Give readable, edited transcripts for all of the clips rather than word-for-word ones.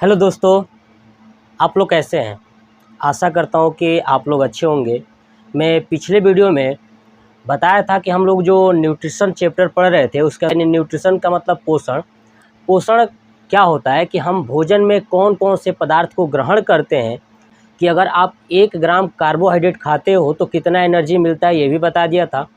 Hello दोस्तों, आप लोग कैसे हैं। आशा करता हूँ कि आप लोग अच्छे होंगे। मैं पिछले वीडियो में बताया था कि हम लोग जो न्यूट्रिशन चैप्टर पढ़ रहे थे उसका न्यूट्रिशन का मतलब पोषण। पोषण क्या होता है कि हम भोजन में कौन कौन से पदार्थ को ग्रहण करते हैं, कि अगर आप 1 ग्राम कार्बोहाइड्रेट खाते हो तो कितना एनर्जी मिलता है, ये भी बता दिया था।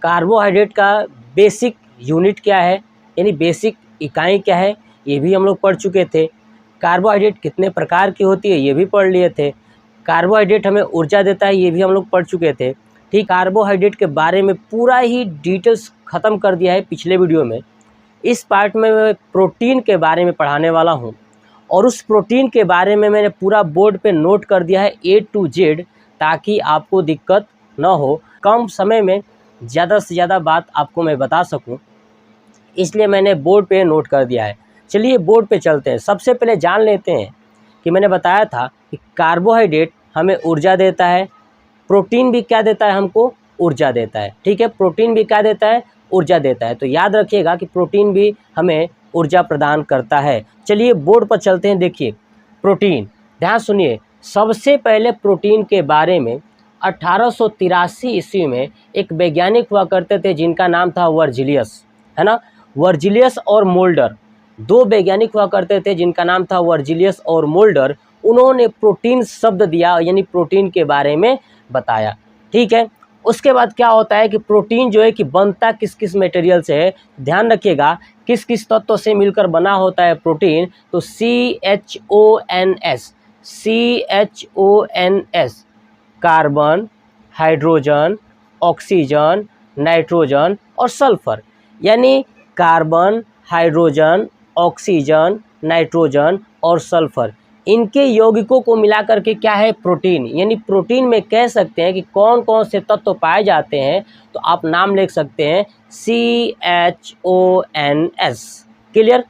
कार्बोहाइड्रेट का बेसिक यूनिट क्या है, यानी बेसिक इकाई क्या है, ये भी हम लोग पढ़ चुके थे। कार्बोहाइड्रेट कितने प्रकार की होती है, ये भी पढ़ लिए थे। कार्बोहाइड्रेट हमें ऊर्जा देता है, ये भी हम लोग पढ़ चुके थे। ठीक, कार्बोहाइड्रेट के बारे में पूरा ही डिटेल्स ख़त्म कर दिया है पिछले वीडियो में। इस पार्ट में मैं प्रोटीन के बारे में पढ़ाने वाला हूँ, और उस प्रोटीन के बारे में मैंने पूरा बोर्ड पे नोट कर दिया है A to Z, ताकि आपको दिक्कत ना हो, कम समय में ज़्यादा से ज़्यादा बात आपको मैं बता सकूं, इसलिए मैंने बोर्ड पे नोट कर दिया है। चलिए बोर्ड पे चलते हैं। सबसे पहले जान लेते हैं कि मैंने बताया था कि कार्बोहाइड्रेट हमें ऊर्जा देता है, प्रोटीन भी क्या देता है, हमको ऊर्जा देता है। ठीक है, प्रोटीन भी क्या देता है, ऊर्जा देता है। तो याद रखिएगा कि प्रोटीन भी हमें ऊर्जा प्रदान करता है। चलिए बोर्ड पर चलते हैं। देखिए प्रोटीन, ध्यान सुनिए। सबसे पहले प्रोटीन के बारे में 1883 ईस्वी में एक वैज्ञानिक हुआ करते थे जिनका नाम था वर्जिलियस, है ना। वर्जिलियस और मोल्डर, 2 वैज्ञानिक हुआ करते थे जिनका नाम था वर्जिलियस और मोल्डर। उन्होंने प्रोटीन शब्द दिया, यानी प्रोटीन के बारे में बताया। ठीक है, उसके बाद क्या होता है कि प्रोटीन जो है कि बनता किस किस मटेरियल से है, ध्यान रखिएगा, किस किस तत्व से मिलकर बना होता है प्रोटीन। तो CHONS, carbon, hydrogen, oxygen, nitrogen और सल्फर। यानी कार्बन, हाइड्रोजन, ऑक्सीजन, नाइट्रोजन और सल्फर, इनके यौगिकों को मिलाकर के क्या है, प्रोटीन। यानी प्रोटीन में कह सकते हैं कि कौन कौन से तत्व पाए जाते हैं, तो आप नाम लिख सकते हैं CHONS। क्लियर।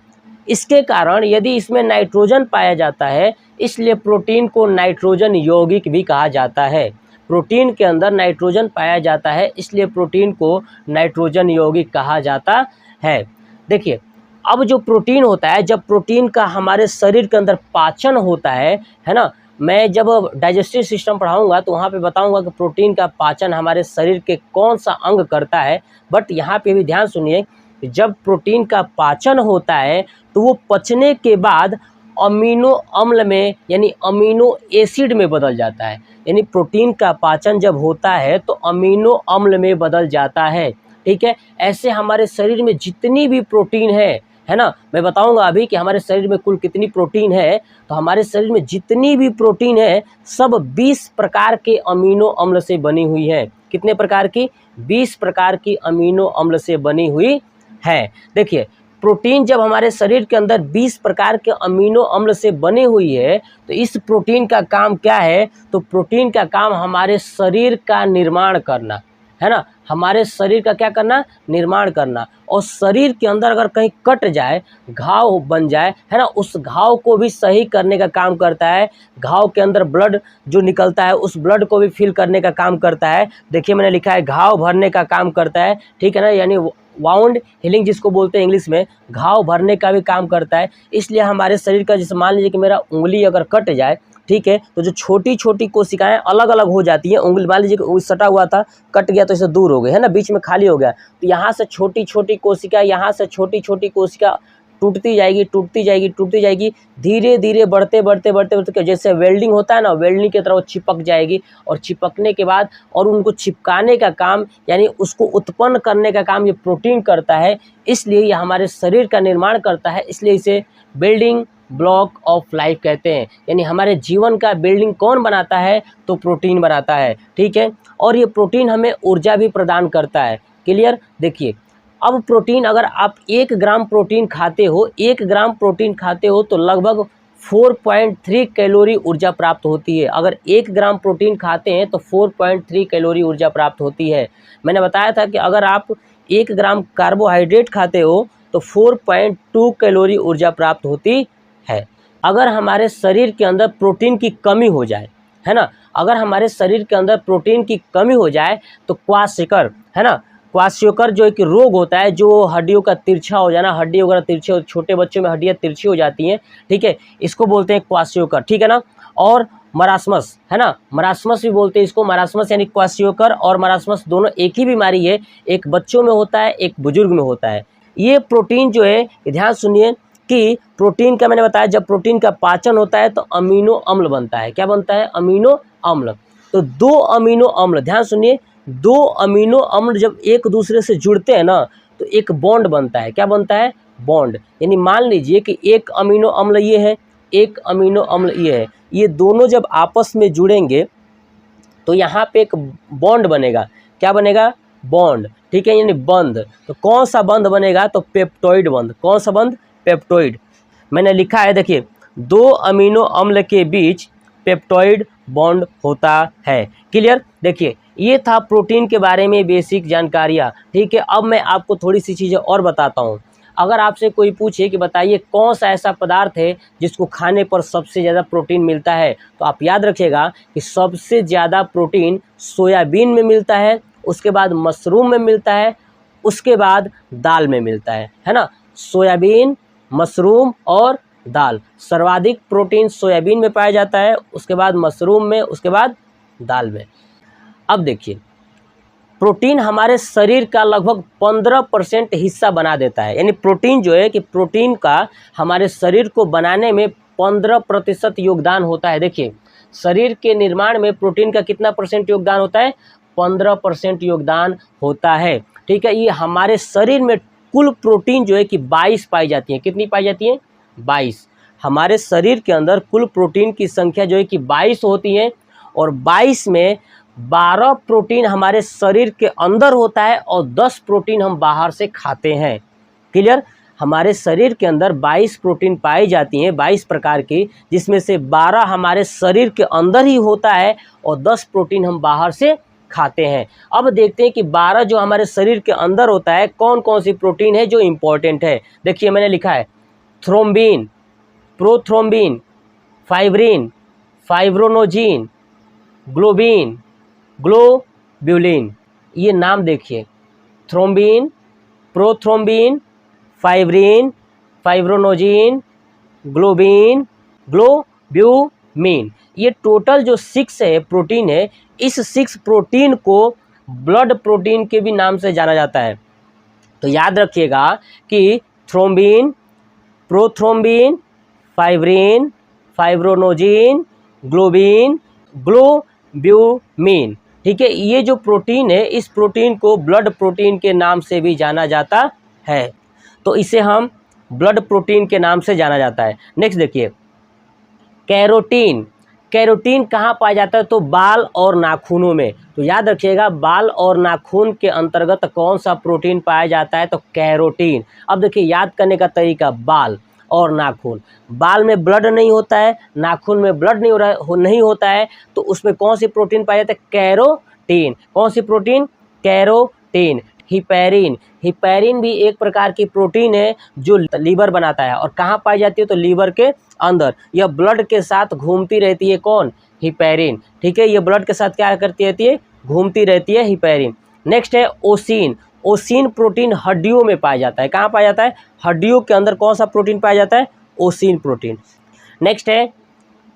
इसके कारण यदि इसमें नाइट्रोजन पाया जाता है, इसलिए प्रोटीन को नाइट्रोजन यौगिक भी कहा जाता है। प्रोटीन के अंदर नाइट्रोजन पाया जाता है, इसलिए प्रोटीन को नाइट्रोजन यौगिक कहा जाता है। देखिए, अब जो प्रोटीन होता है, जब प्रोटीन का हमारे शरीर के अंदर पाचन होता है ना। मैं जब डाइजेस्टिव सिस्टम पढ़ाऊंगा तो वहाँ पे बताऊंगा कि प्रोटीन का पाचन हमारे शरीर के कौन सा अंग करता है। बट यहाँ पे भी ध्यान सुनिए, जब प्रोटीन का पाचन होता है तो वो पचने के बाद अमीनो अम्ल में, यानी अमीनो एसिड में बदल जाता है। यानी प्रोटीन का पाचन जब होता है तो अमीनो अम्ल में बदल जाता है। ठीक है, ऐसे हमारे शरीर में जितनी भी प्रोटीन है ना, मैं बताऊंगा अभी कि हमारे शरीर में कुल कितनी प्रोटीन है। तो हमारे शरीर में जितनी भी प्रोटीन है सब 20 प्रकार के अमीनो अम्ल से बनी हुई है। कितने प्रकार की? 20 प्रकार की अमीनो अम्ल से बनी हुई है। देखिए, प्रोटीन जब हमारे शरीर के अंदर 20 प्रकार के अमीनो अम्ल से बनी हुई है, तो इस प्रोटीन का काम क्या है, तो प्रोटीन का काम हमारे शरीर का निर्माण करना, है ना। हमारे शरीर का क्या करना, निर्माण करना। और शरीर के अंदर अगर कहीं कट जाए, घाव बन जाए, है ना, उस घाव को भी सही करने का काम करता है। घाव के अंदर ब्लड जो निकलता है, उस ब्लड को भी फिल करने का काम करता है। देखिए मैंने लिखा है घाव भरने का काम करता है। ठीक है ना, यानी वाउंड हीलिंग जिसको बोलते हैं इंग्लिश में, घाव भरने का भी काम करता है। इसलिए हमारे शरीर का, जैसे मान लीजिए कि मेरा उंगली अगर कट जाए, ठीक है, तो जो छोटी छोटी कोशिकाएं अलग अलग हो जाती हैं। उंगली मान लीजिए कि सटा हुआ था, कट गया तो इसे दूर हो गई, है ना, बीच में खाली हो गया, तो यहाँ से छोटी छोटी कोशिका, यहाँ से छोटी छोटी कोशिका टूटती जाएगी, टूटती जाएगी, टूटती जाएगी, धीरे धीरे बढ़ते बढ़ते बढ़ते बढ़ते, जैसे वेल्डिंग होता है ना, वेल्डिंग की तरह वो चिपक जाएगी। और चिपकने के बाद, और उनको चिपकाने का काम, यानी उसको उत्पन्न करने का काम ये प्रोटीन करता है। इसलिए ये हमारे शरीर का निर्माण करता है, इसलिए इसे बिल्डिंग ब्लॉक ऑफ लाइफ कहते हैं। यानी हमारे जीवन का बिल्डिंग कौन बनाता है, तो प्रोटीन बनाता है। ठीक है, और ये प्रोटीन हमें ऊर्जा भी प्रदान करता है। क्लियर। देखिए, अब प्रोटीन, अगर आप 1 ग्राम प्रोटीन खाते हो, 1 ग्राम प्रोटीन खाते हो तो लगभग 4.3 कैलोरी ऊर्जा प्राप्त होती है। अगर 1 ग्राम प्रोटीन खाते हैं तो 4.3 कैलोरी ऊर्जा प्राप्त होती है। मैंने बताया था कि अगर आप 1 ग्राम कार्बोहाइड्रेट खाते हो तो 4.2 कैलोरी ऊर्जा प्राप्त होती है। अगर हमारे शरीर के अंदर प्रोटीन की कमी हो जाए, है ना, अगर हमारे शरीर के अंदर प्रोटीन की कमी हो जाए तो क्वाशिकर, है ना, क्वाशियोकर जो एक रोग होता है, जो हड्डियों का तिरछा हो जाना, हड्डी वगैरह तिरछे, छोटे बच्चों में हड्डियाँ तिरछी हो जाती हैं, ठीक है, इसको बोलते हैं क्वाशियोकर, ठीक है ना। और मरासमस है ना, मरासमस भी बोलते हैं इसको, मरासमस यानी क्वाशियोकर और मरासमस दोनों एक ही बीमारी है, एक बच्चों में होता है, एक बुजुर्ग में होता है। ये प्रोटीन जो है, ध्यान सुनिए कि प्रोटीन का मैंने बताया, जब प्रोटीन का पाचन होता है तो अमीनो अम्ल बनता है। क्या बनता है? अमीनो अम्ल। तो दो अमीनो अम्ल, ध्यान सुनिए, दो अमीनो अम्ल जब एक दूसरे से जुड़ते हैं ना तो एक बॉन्ड बनता है। क्या बनता है? बॉन्ड। यानी मान लीजिए कि एक अमीनो अम्ल ये है, एक अमीनो अम्ल ये है, ये दोनों जब आपस में जुड़ेंगे तो यहाँ पे एक बॉन्ड बनेगा। क्या बनेगा? बॉन्ड, ठीक है, यानी बंध। तो कौन सा बंध बनेगा? तो पेप्टोइड बंध। कौन सा बंध? पेप्टोइड। मैंने लिखा है, देखिए, दो अमीनो अम्ल के बीच पेप्टोइड बॉन्ड होता है। क्लियर? देखिए, ये था प्रोटीन के बारे में बेसिक जानकारियाँ, ठीक है। अब मैं आपको थोड़ी सी चीज़ें और बताता हूँ। अगर आपसे कोई पूछे कि बताइए कौन सा ऐसा पदार्थ है जिसको खाने पर सबसे ज़्यादा प्रोटीन मिलता है, तो आप याद रखिएगा कि सबसे ज़्यादा प्रोटीन सोयाबीन में मिलता है, उसके बाद मशरूम में मिलता है, उसके बाद दाल में मिलता है ना। सोयाबीन, मशरूम और दाल, सर्वाधिक प्रोटीन सोयाबीन में पाया जाता है, उसके बाद मशरूम में, उसके बाद दाल में। अब देखिए, प्रोटीन हमारे शरीर का लगभग 15% हिस्सा बना देता है। यानी प्रोटीन जो है कि प्रोटीन का हमारे शरीर को बनाने में 15% योगदान होता है। देखिए, शरीर के निर्माण में प्रोटीन का कितना परसेंट योगदान होता है? 15% योगदान होता है, ठीक है। ये हमारे शरीर में कुल प्रोटीन जो है कि 22 पाई जाती है। कितनी पाई जाती है? 22। हमारे शरीर के अंदर कुल प्रोटीन की संख्या जो है कि 22 होती है, और 22 में 12 प्रोटीन हमारे शरीर के अंदर होता है और 10 प्रोटीन हम बाहर से खाते हैं। क्लियर? हमारे शरीर के अंदर 22 प्रोटीन पाई जाती हैं, 22 प्रकार की, जिसमें से 12 हमारे शरीर के अंदर ही होता है और 10 प्रोटीन हम बाहर से खाते हैं। अब देखते हैं कि 12 जो हमारे शरीर के अंदर होता है, कौन कौन सी प्रोटीन है जो इम्पोर्टेंट है। देखिए, मैंने लिखा है thrombin, prothrombin, fibrin, fibrinogen, globin, globulin. ये नाम देखिए, thrombin, prothrombin, fibrin, fibrinogen, globin, globulin. ये टोटल जो 6 है प्रोटीन है, इस 6 प्रोटीन को ब्लड प्रोटीन के भी नाम से जाना जाता है। तो याद रखिएगा कि thrombin, prothrombin, fibrin, fibrinogen, globin, globulin, ठीक है। ये जो प्रोटीन है, इस प्रोटीन को ब्लड प्रोटीन के नाम से भी जाना जाता है। तो इसे हम ब्लड प्रोटीन के नाम से जाना जाता है। नेक्स्ट देखिए, कैरोटीन। कैरोटीन कहाँ पाया जाता है? तो बाल और नाखूनों में। तो याद रखिएगा, बाल और नाखून के अंतर्गत कौन सा प्रोटीन पाया जाता है? तो कैरोटीन। अब देखिए, याद करने का तरीका, बाल और नाखून। बाल में ब्लड नहीं होता है, नाखून में ब्लड नहीं होता है, तो उसमें कौन सी प्रोटीन पाया जाता है? कैरोटीन। कौन सी प्रोटीन? कैरोटीन। हिपैरिन। हिपैरिन भी एक प्रकार की प्रोटीन है जो लीवर बनाता है, और कहाँ पाई जाती है? तो लीवर के अंदर। यह ब्लड के साथ घूमती रहती है। कौन? हिपैरिन, ठीक है। ये ब्लड के साथ क्या करती रहती है? घूमती रहती है, हिपैरिन। नेक्स्ट है ओसिन। ओसिन प्रोटीन हड्डियों में पाया जाता है। कहाँ पाया जाता है? हड्डियों के अंदर। कौन सा प्रोटीन पाया जाता है? ओसिन प्रोटीन। नेक्स्ट है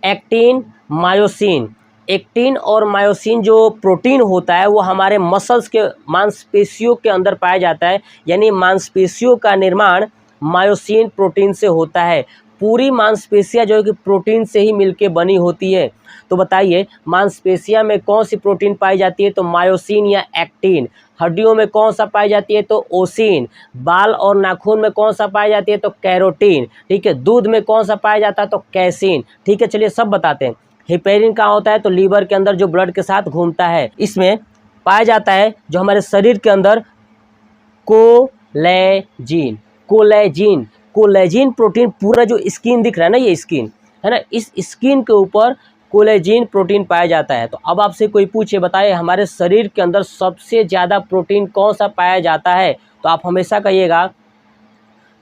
एक्टिन, मायोसिन। एक्टिन और मायोसिन जो प्रोटीन होता है वो हमारे मसल्स के, मांसपेशियों के अंदर पाया जाता है। यानी मांसपेशियों का निर्माण मायोसिन प्रोटीन से होता है। पूरी मांसपेशियां जो है कि प्रोटीन से ही मिलके बनी होती है। तो बताइए, मांसपेशियां में कौन सी प्रोटीन पाई जाती है? तो मायोसिन या एक्टिन। हड्डियों में कौन सा पाई जाती है? तो ओसिन। बाल और नाखून में कौन सा पाई जाती है? तो कैरोटीन, ठीक है। दूध में कौन सा पाया जाता है? तो कैसीन, ठीक है। चलिए सब बताते हैं। हिपैरिन कहाँ होता है? तो लीवर के अंदर, जो ब्लड के साथ घूमता है। इसमें पाया जाता है जो हमारे शरीर के अंदर कोलेजिन। कोलेजिन, कोलेजिन प्रोटीन, पूरा जो स्किन दिख रहा है ना, ये स्किन है ना, इस स्किन के ऊपर कोलेजिन प्रोटीन पाया जाता है। तो अब आपसे कोई पूछे, बताए हमारे शरीर के अंदर सबसे ज़्यादा प्रोटीन कौन सा पाया जाता है? तो आप हमेशा कहिएगा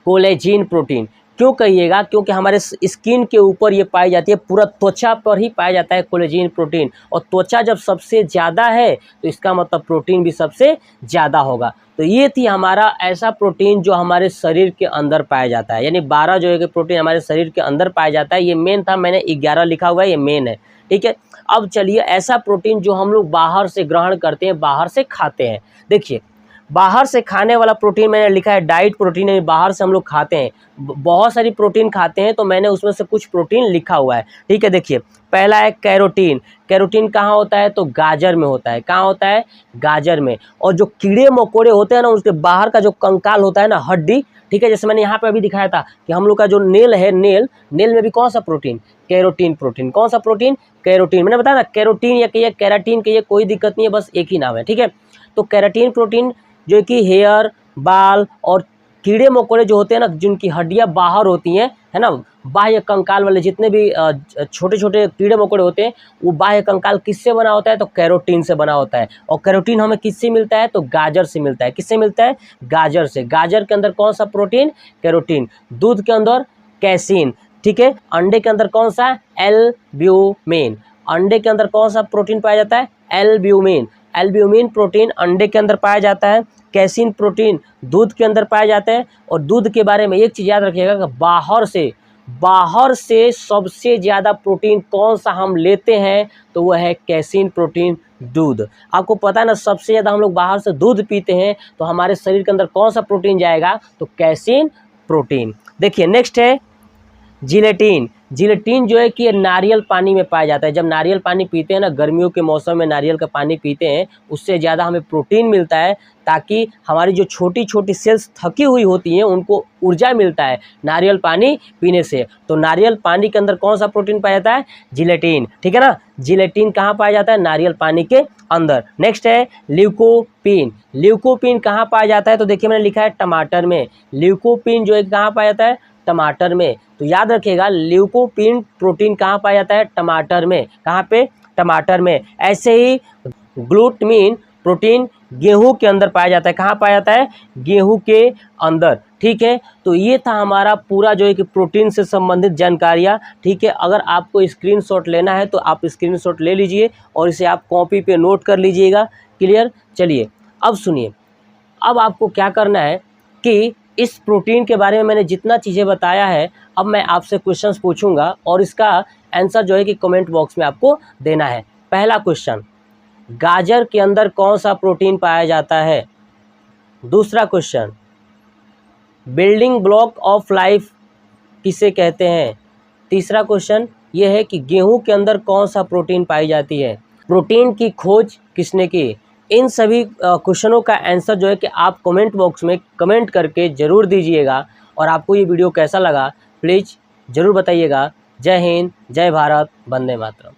कोलेजिन प्रोटीन। क्यों कहिएगा, क्योंकि हमारे स्किन के ऊपर ये पाई जाती है, पूरा त्वचा पर ही पाया जाता है कोलेजन प्रोटीन, और त्वचा जब सबसे ज़्यादा है तो इसका मतलब प्रोटीन भी सबसे ज़्यादा होगा। तो ये थी हमारा ऐसा प्रोटीन जो हमारे शरीर के अंदर पाया जाता है, यानी 12 जो है कि प्रोटीन हमारे शरीर के अंदर पाया जाता है। ये मेन था, मैंने 11 लिखा हुआ है, ये मेन है, ठीक है। अब चलिए ऐसा प्रोटीन जो हम लोग बाहर से ग्रहण करते हैं, बाहर से खाते हैं। देखिए बाहर से खाने वाला प्रोटीन मैंने लिखा है डाइट प्रोटीन, यानी बाहर से हम लोग खाते हैं, बहुत सारी प्रोटीन खाते हैं, तो मैंने उसमें से कुछ प्रोटीन लिखा हुआ है, ठीक है। देखिए पहला है कैरोटीन। कैरोटीन कहाँ होता है, तो गाजर में होता है। कहाँ होता है, गाजर में। और जो कीड़े मकोड़े होते हैं ना, उसके बाहर का जो कंकाल होता है ना, हड्डी, ठीक है, जैसे मैंने यहाँ पे अभी दिखाया था कि हम लोग का जो नेल है, नेल में भी कौन सा प्रोटीन, कैरोटीन प्रोटीन। कौन सा प्रोटीन, कैरोटीन। मैंने बताया ना कैरोटीन या कहिए कैराटीन कहिए, कोई दिक्कत नहीं है, बस एक ही नाम है, ठीक है। तो कैराटीन प्रोटीन जो कि हेयर, बाल और कीड़े मकोड़े जो होते हैं ना, जिनकी हड्डियां बाहर होती हैं, है ना, बाह्य कंकाल वाले जितने भी छोटे छोटे कीड़े मकोड़े होते हैं, वो बाह्य कंकाल किससे बना होता है, तो कैरोटीन से बना होता है। और कैरोटीन हमें किससे मिलता है, तो गाजर से मिलता है। किससे मिलता है, गाजर से। गाजर के अंदर कौन सा प्रोटीन, कैरोटीन। दूध के अंदर कैसीन, ठीक है। अंडे के अंदर कौन सा, एल्ब्यूमिन। अंडे के अंदर कौन सा प्रोटीन पाया जाता है, एल्ब्यूमिन। एल्ब्यूमिन प्रोटीन अंडे के अंदर पाया जाता है। कैसीन प्रोटीन दूध के अंदर पाया जाता है। और दूध के बारे में एक चीज़ याद रखिएगा कि बाहर से सबसे ज़्यादा प्रोटीन कौन सा हम लेते हैं, तो वह है कैसीन प्रोटीन, दूध। आपको पता है ना, सबसे ज़्यादा हम लोग बाहर से दूध पीते हैं, तो हमारे शरीर के अंदर कौन सा प्रोटीन जाएगा, तो कैसीन प्रोटीन। देखिए नेक्स्ट है जिलेटिन। जिलेटिन जो है कि ये नारियल पानी में पाया जाता है। जब नारियल पानी पीते हैं ना, गर्मियों के मौसम में नारियल का पानी पीते हैं, उससे ज़्यादा हमें प्रोटीन मिलता है, ताकि हमारी जो छोटी छोटी सेल्स थकी हुई होती हैं उनको ऊर्जा मिलता है नारियल पानी पीने से। तो नारियल पानी के अंदर कौन सा प्रोटीन पाया जाता है, जिलेटिन, ठीक है ना। जिलेटिन कहाँ पाया जाता है, नारियल पानी के अंदर। नेक्स्ट है ल्यूकोपिन। ल्यूकोपिन कहाँ पाया जाता है, तो देखिए मैंने लिखा है टमाटर में। ल्यूकोपिन जो है कहाँ पाया जाता है, टमाटर में। तो याद रखिएगा ल्यूकोपिन प्रोटीन कहाँ पाया जाता है, टमाटर में। कहाँ पे, टमाटर में। ऐसे ही ग्लूटामिन प्रोटीन गेहूं के अंदर पाया जाता है। कहाँ पाया जाता है, गेहूं के अंदर, ठीक है। तो ये था हमारा पूरा जो है कि प्रोटीन से संबंधित जानकारियाँ, ठीक है। अगर आपको स्क्रीनशॉट लेना है तो आप स्क्रीनशॉट ले लीजिए और इसे आप कॉपी पे नोट कर लीजिएगा। क्लियर। चलिए अब सुनिए, अब आपको क्या करना है कि इस प्रोटीन के बारे में मैंने जितना चीज़ें बताया है, अब मैं आपसे क्वेश्चंस पूछूंगा और इसका आंसर जो है कि कमेंट बॉक्स में आपको देना है। पहला क्वेश्चन, गाजर के अंदर कौन सा प्रोटीन पाया जाता है। दूसरा question, building block of life किसे कहते हैं। तीसरा क्वेश्चन ये है कि गेहूं के अंदर कौन सा प्रोटीन पाई जाती है। प्रोटीन की खोज किसने की। इन सभी क्वेश्चनों का आंसर जो है कि आप कमेंट बॉक्स में कमेंट करके ज़रूर दीजिएगा। और आपको ये वीडियो कैसा लगा प्लीज़ ज़रूर बताइएगा। जय हिंद, जय भारत, वंदे मातरम।